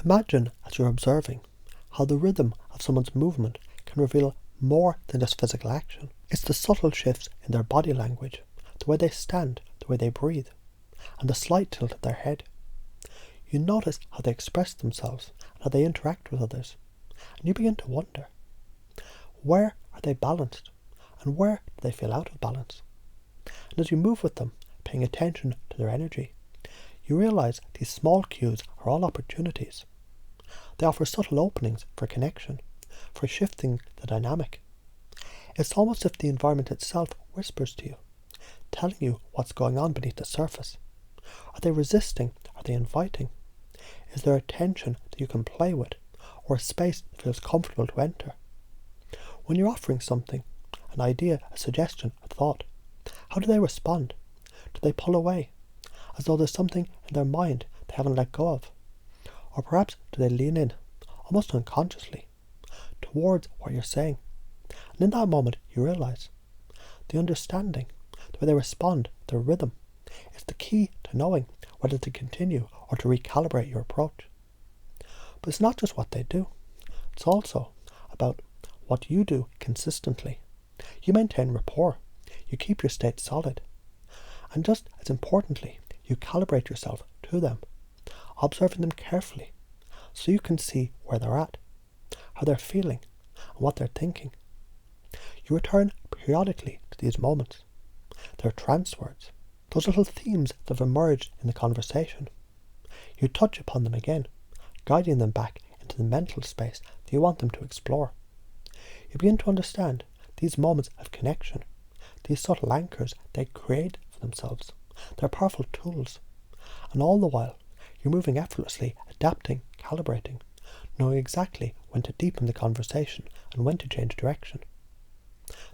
Imagine, as you're observing, how the rhythm of someone's movement can reveal more than just physical action. It's the subtle shifts in their body language, the way they stand, the way they breathe, and the slight tilt of their head. You notice how they express themselves and how they interact with others, and you begin to wonder, where are they balanced, and where do they feel out of balance? And as you move with them, paying attention to their energy, you realise these small cues are all opportunities. They offer subtle openings for connection, for shifting the dynamic. It's almost as if the environment itself whispers to you, telling you what's going on beneath the surface. Are they resisting? Are they inviting? Is there a tension that you can play with, or a space that feels comfortable to enter? When you're offering something, an idea, a suggestion, a thought, how do they respond? Do they pull away, as though there's something in their mind they haven't let go of? Or perhaps do they lean in, almost unconsciously, towards what you're saying? And in that moment you realise the understanding, the way they respond, their rhythm, is the key to knowing whether to continue or to recalibrate your approach. But it's not just what they do, it's also about what you do consistently. You maintain rapport, you keep your state solid, and just as importantly, you calibrate yourself to them, observing them carefully so you can see where they're at, how they're feeling, and what they're thinking. You return periodically to these moments. They're trance words, those little themes that have emerged in the conversation. You touch upon them again, guiding them back into the mental space that you want them to explore. You begin to understand these moments of connection, these subtle anchors they create for themselves. They're powerful tools, and all the while you're moving effortlessly, adapting, calibrating, knowing exactly when to deepen the conversation and when to change direction.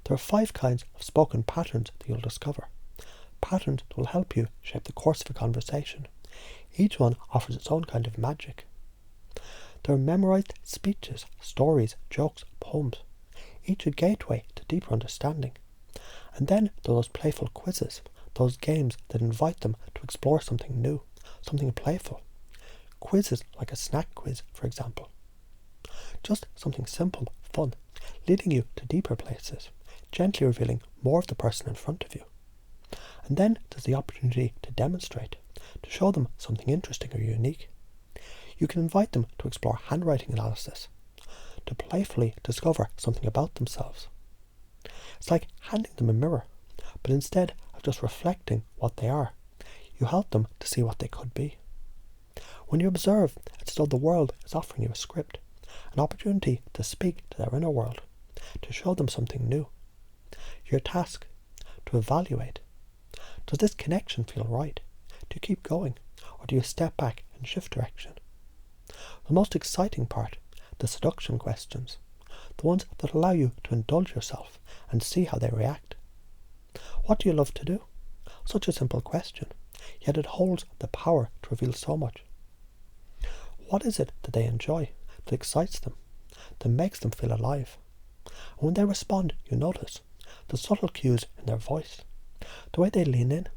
There are 5 kinds of spoken patterns that you'll discover, patterns that will help you shape the course of a conversation. Each one offers its own kind of magic. There are memorized speeches, stories, jokes, poems, each a gateway to deeper understanding. And then there are those playful quizzes, those games that invite them to explore something new, something playful. Quizzes like a snack quiz, for example. Just something simple, fun, leading you to deeper places, gently revealing more of the person in front of you. And then there's the opportunity to demonstrate, to show them something interesting or unique. You can invite them to explore handwriting analysis, to playfully discover something about themselves. It's like handing them a mirror, but instead of just reflecting what they are, you help them to see what they could be. When you observe, it's as though the world is offering you a script, an opportunity to speak to their inner world, to show them something new. Your task, to evaluate. Does this connection feel right? Do you keep going, or do you step back and shift direction? The most exciting part, the seduction questions, the ones that allow you to indulge yourself and see how they react. What do you love to do? Such a simple question, yet it holds the power to reveal so much. What is it that they enjoy, that excites them, that makes them feel alive? And when they respond, you notice the subtle cues in their voice, the way they lean in,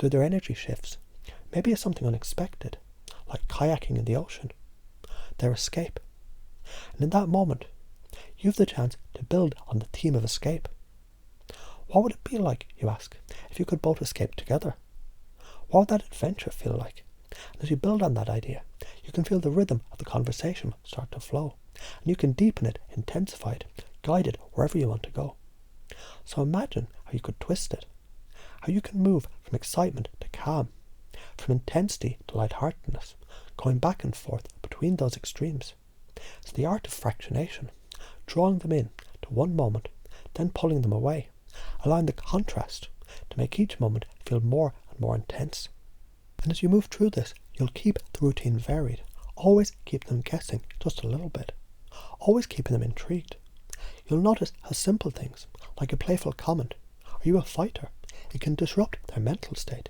their energy shifts. Maybe it's something unexpected, like kayaking in the ocean. Their escape. And in that moment, you have the chance to build on the theme of escape. What would it be like, you ask, if you could both escape together? What would that adventure feel like? And as you build on that idea, you can feel the rhythm of the conversation start to flow, and you can deepen it, intensify it, guide it wherever you want to go. So imagine how you could twist it, how you can move from excitement to calm, from intensity to lightheartedness, going back and forth between those extremes. It's the art of fractionation, drawing them in to one moment, then pulling them away, allowing the contrast to make each moment feel more and more intense. And as you move through this, you'll keep the routine varied, always keep them guessing just a little bit, always keeping them intrigued. You'll notice how simple things, like a playful comment, "Are you a fighter?" it can disrupt their mental state,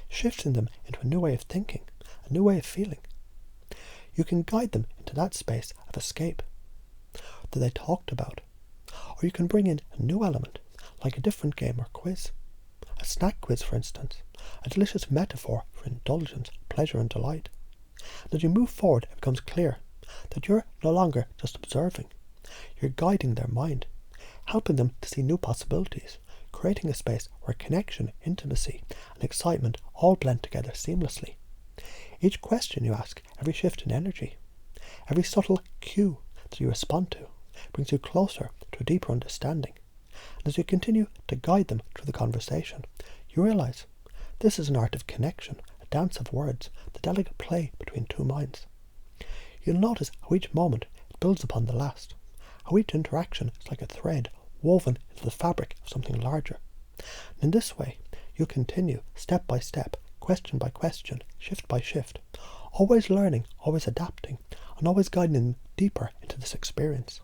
shifting them into a new way of thinking, a new way of feeling. You can guide them into that space of escape that they talked about, or you can bring in a new element, like a different game or quiz. A snack quiz, for instance, a delicious metaphor for indulgence, pleasure and delight. And as you move forward, it becomes clear that you're no longer just observing. You're guiding their mind, helping them to see new possibilities, creating a space where connection, intimacy, and excitement all blend together seamlessly. Each question you ask, every shift in energy, every subtle cue that you respond to, brings you closer to a deeper understanding. And as you continue to guide them through the conversation, you realize this is an art of connection, a dance of words, the delicate play between two minds. You'll notice how each moment it builds upon the last, how each interaction is like a thread woven into the fabric of something larger. And in this way, you continue step by step, question by question, shift by shift, always learning, always adapting, and always guiding them deeper into this experience.